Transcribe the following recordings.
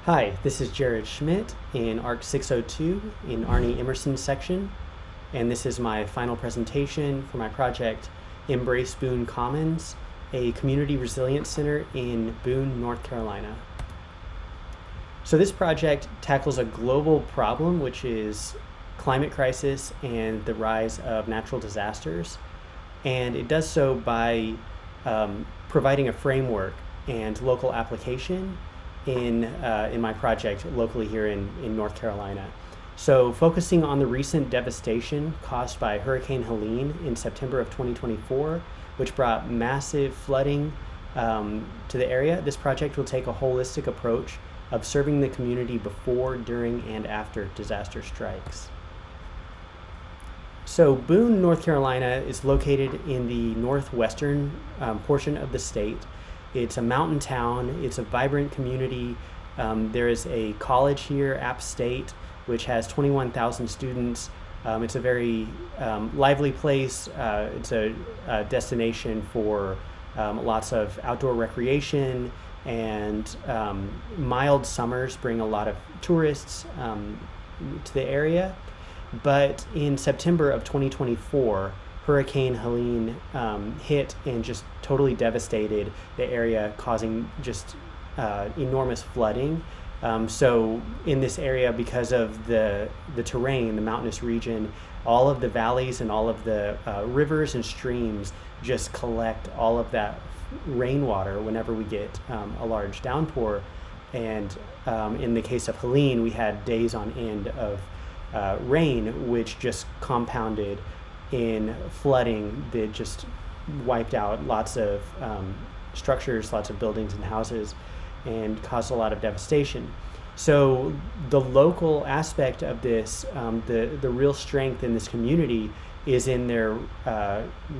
Hi, this is Jared Schmidt in ARC 602 in Arnie Emerson's section, and this is my final presentation for my project Embrace Boone Commons, a community resilience center in Boone, North Carolina. So this project tackles a global problem, which is climate crisis and the rise of natural disasters, and it does so by providing a framework and local application in my project locally here in North Carolina. So focusing on the recent devastation caused by Hurricane Helene in September of 2024, which brought massive flooding to the area, this project will take a holistic approach of serving the community before, during, and after disaster strikes. So Boone, North Carolina is located in the northwestern portion of the state. It's a mountain town. It's a vibrant community. There is a college here, App State, which has 21,000 students. It's a very lively place. It's a destination for lots of outdoor recreation, and mild summers bring a lot of tourists to the area. But in September of 2024, Hurricane Helene hit and just totally devastated the area, causing just enormous flooding. So in this area, because of the terrain, the mountainous region, all of the valleys and all of the rivers and streams just collect all of that rainwater whenever we get a large downpour. And in the case of Helene, we had days on end of rain, which just compounded in flooding that just wiped out lots of structures, lots of buildings and houses, and caused a lot of devastation. So the local aspect of this, the real strength in this community is in their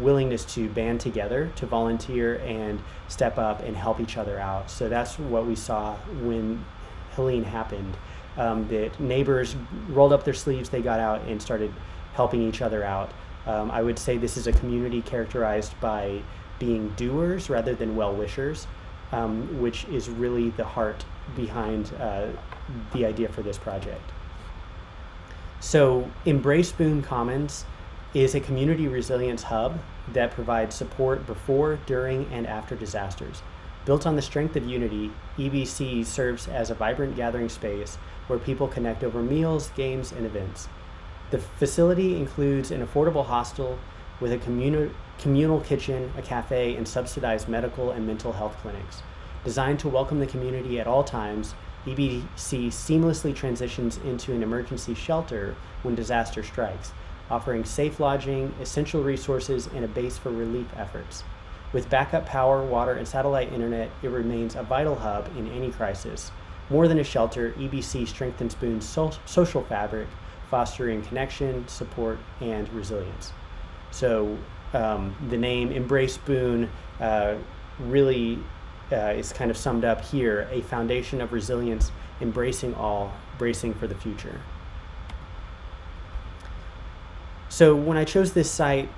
willingness to band together, to volunteer and step up and help each other out. So that's what we saw when Helene happened, that neighbors rolled up their sleeves, they got out and started helping each other out. I would say this is a community characterized by being doers rather than well-wishers, which is really the heart behind the idea for this project. So Embrace Boone Commons is a community resilience hub that provides support before, during, and after disasters. Built on the strength of unity, EBC serves as a vibrant gathering space where people connect over meals, games, and events. The facility includes an affordable hostel with a communal kitchen, a cafe, and subsidized medical and mental health clinics. Designed to welcome the community at all times, EBC seamlessly transitions into an emergency shelter when disaster strikes, offering safe lodging, essential resources, and a base for relief efforts. With backup power, water, and satellite internet, it remains a vital hub in any crisis. More than a shelter, EBC strengthens Boone's social fabric, fostering connection, support, and resilience. So the name Embrace Boone really is kind of summed up here, a foundation of resilience, embracing all, bracing for the future. So when I chose this site,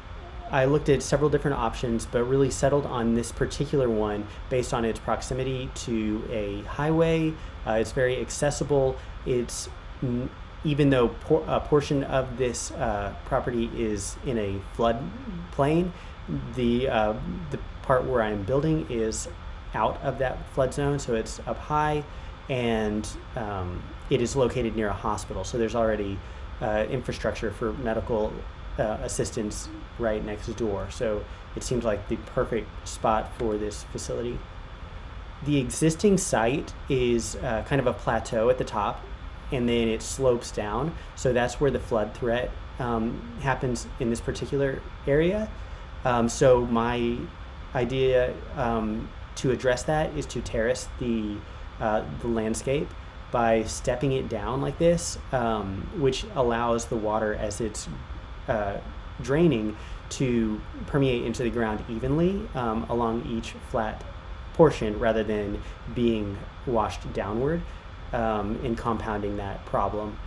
I looked at several different options, but really settled on this particular one based on its proximity to a highway. It's very accessible. It's even though a portion of this property is in a floodplain, the part where I'm building is out of that flood zone, so it's up high, and it is located near a hospital. So there's already infrastructure for medical assistance right next door. So it seems like the perfect spot for this facility. The existing site is kind of a plateau at the top, and then it slopes down. So that's where the flood threat happens in this particular area. So my idea to address that is to terrace the landscape by stepping it down like this, which allows the water as it's draining to permeate into the ground evenly along each flat portion rather than being washed downward and compounding that problem.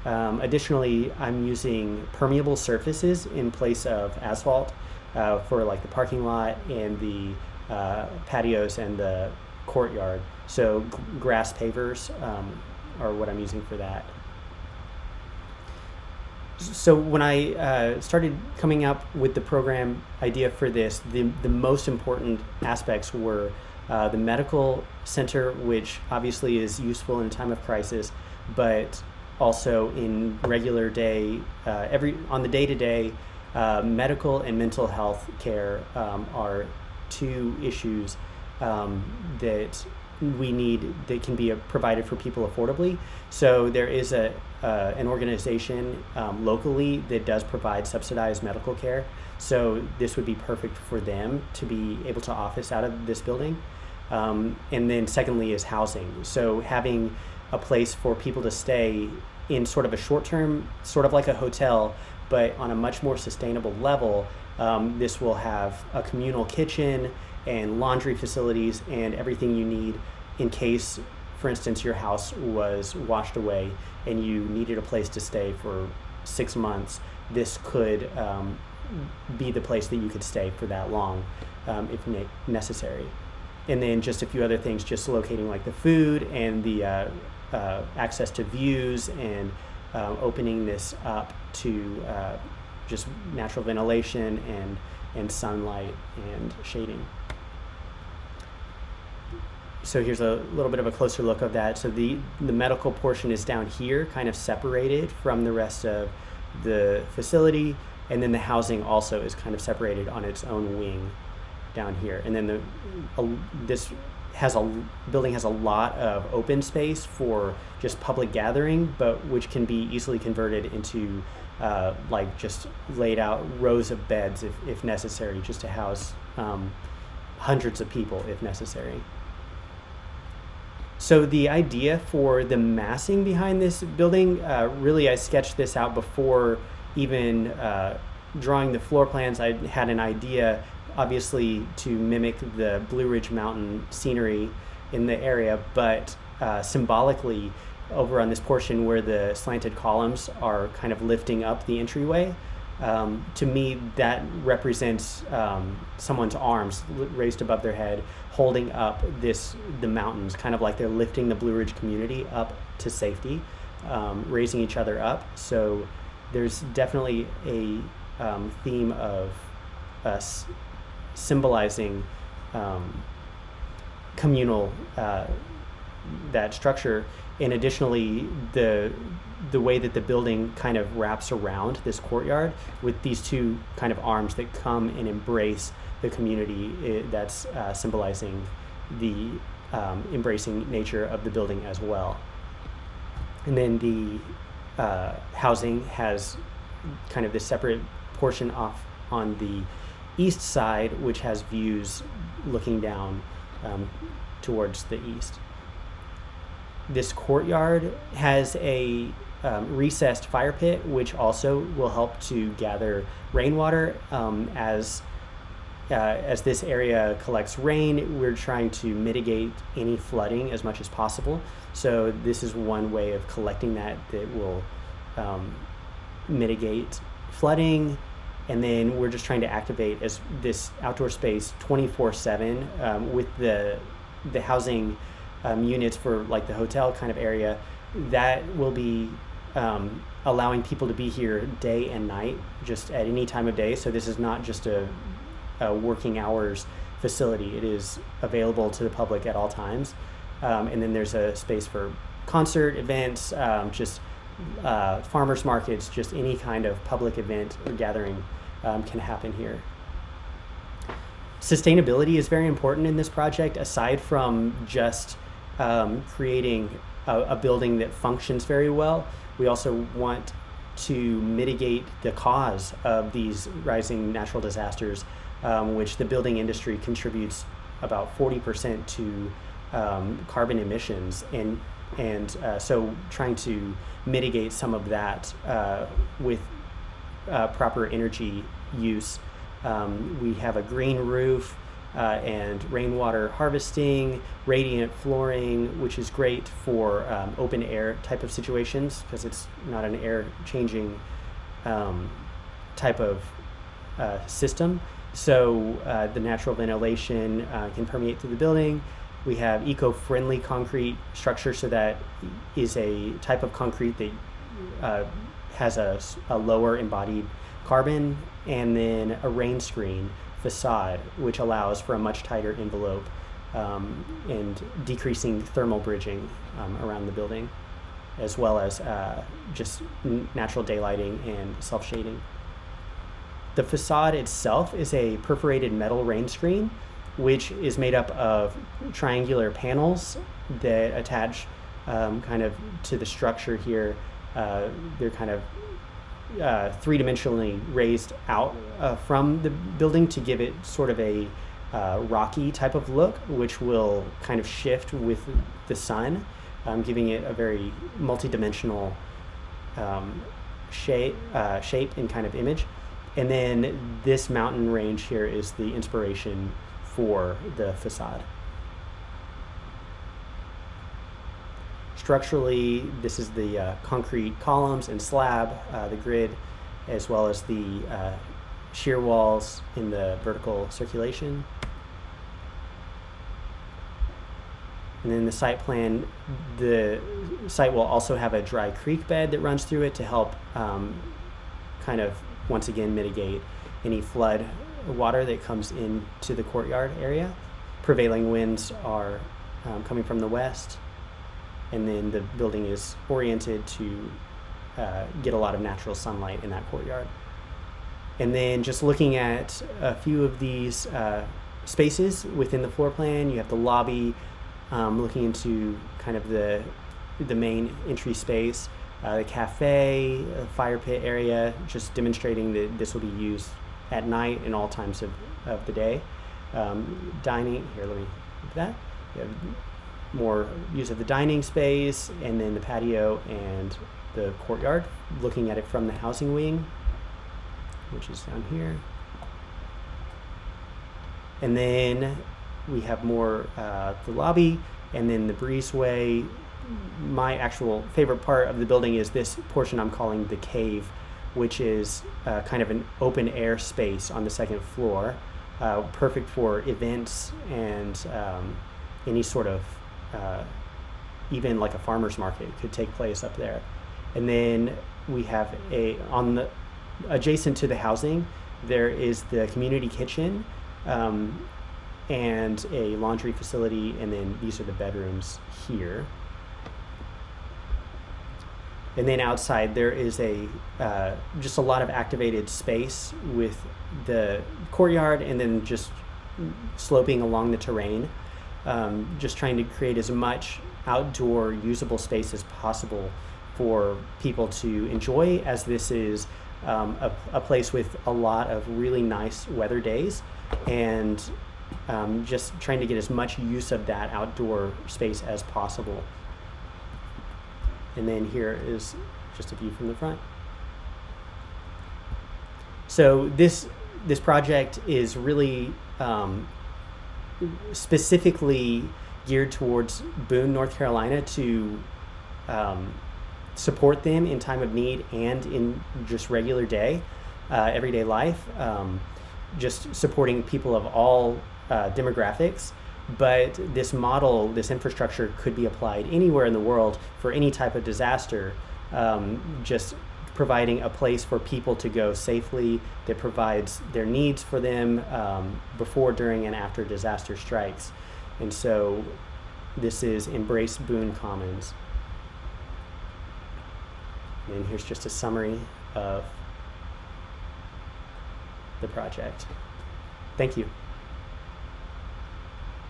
Additionally, I'm using permeable surfaces in place of asphalt for like the parking lot and the patios and the courtyard. So grass pavers are what I'm using for that. So when I started coming up with the program idea for this, the most important aspects were the medical center, which obviously is useful in a time of crisis, but also in regular day, on the day-to-day, medical and mental health care are two issues that we need that can be provided for people affordably. So there is an organization locally that does provide subsidized medical care. So this would be perfect for them to be able to office out of this building. And then secondly is housing. So having a place for people to stay in sort of a short term, sort of like a hotel, but on a much more sustainable level. This will have a communal kitchen and laundry facilities and everything you need in case, for instance, your house was washed away and you needed a place to stay for 6 months. This could be the place that you could stay for that long if necessary. And then just a few other things, just locating like the food and the access to views and opening this up to just natural ventilation and sunlight and shading. So here's a little bit of a closer look of that. So the medical portion is down here, kind of separated from the rest of the facility, and then the housing also is kind of separated on its own wing down here. And then this building has a lot of open space for just public gathering, but which can be easily converted into like just laid out rows of beds if necessary, just to house hundreds of people if necessary. So the idea for the massing behind this building, really I sketched this out before even drawing the floor plans. I had an idea, obviously, to mimic the Blue Ridge Mountain scenery in the area, but symbolically over on this portion where the slanted columns are kind of lifting up the entryway, to me that represents someone's arms raised above their head holding up the mountains, kind of like they're lifting the Blue Ridge community up to safety, raising each other up. So there's definitely a theme of us symbolizing communal that structure, and additionally the way that the building kind of wraps around this courtyard with these two kind of arms that come and embrace the community, that's symbolizing the embracing nature of the building as well. And then the housing has kind of this separate portion off on the east side, which has views looking down towards the east. This courtyard has a recessed fire pit, which also will help to gather rainwater. As this area collects rain, we're trying to mitigate any flooding as much as possible. So this is one way of collecting that will mitigate flooding. And then we're just trying to activate as this outdoor space 24/7 with the housing units for like the hotel kind of area. That will be allowing people to be here day and night, just at any time of day. So this is not just a working hours facility. It is available to the public at all times. And then there's a space for concert events, just farmers markets, just any kind of public event or gathering can happen here. Sustainability is very important in this project. Aside from just creating a building that functions very well, we also want to mitigate the cause of these rising natural disasters, which the building industry contributes about 40% to carbon emissions, and so trying to mitigate some of that with proper energy use. We have a green roof and rainwater harvesting, radiant flooring, which is great for open air type of situations because it's not an air changing type of system. So the natural ventilation can permeate through the building. We have eco-friendly concrete structure, so that is a type of concrete that has a lower embodied carbon, and then a rain screen facade, which allows for a much tighter envelope and decreasing thermal bridging around the building, as well as just natural daylighting and self-shading. The facade itself is a perforated metal rain screen, which is made up of triangular panels that attach kind of to the structure here. They're kind of three-dimensionally raised out from the building to give it sort of a rocky type of look, which will kind of shift with the sun, giving it a very multi-dimensional shape and kind of image. And then this mountain range here is the inspiration for the facade. Structurally, this is the concrete columns and slab, the grid, as well as the shear walls in the vertical circulation. And then the site plan, the site will also have a dry creek bed that runs through it to help kind of, once again, mitigate any flood water that comes into the courtyard area. Prevailing winds are coming from the west, and then the building is oriented to get a lot of natural sunlight in that courtyard. And then just looking at a few of these spaces within the floor plan, you have the lobby, looking into kind of the main entry space, the cafe, fire pit area, just demonstrating that this will be used at night and all times of the day. Dining, here, let me look at that. You have more use of the dining space, and then the patio and the courtyard, looking at it from the housing wing, which is down here. And then we have more the lobby, and then the breezeway. My actual favorite part of the building is this portion I'm calling the cave, which is kind of an open air space on the second floor, perfect for events and any sort of, even like a farmer's market could take place up there. And then we have adjacent to the housing, there is the community kitchen and a laundry facility, and then these are the bedrooms here. And then outside there is just a lot of activated space with the courtyard, and then just sloping along the terrain, just trying to create as much outdoor usable space as possible for people to enjoy, as this is a place with a lot of really nice weather days, and just trying to get as much use of that outdoor space as possible. And then here is just a view from the front. So this project is really specifically geared towards Boone, North Carolina, to support them in time of need and in just regular day, everyday life, just supporting people of all demographics. But this model, this infrastructure, could be applied anywhere in the world for any type of disaster, just providing a place for people to go safely that provides their needs for them before, during, and after disaster strikes. And so this is Embrace Boone Commons. And here's just a summary of the project. Thank you.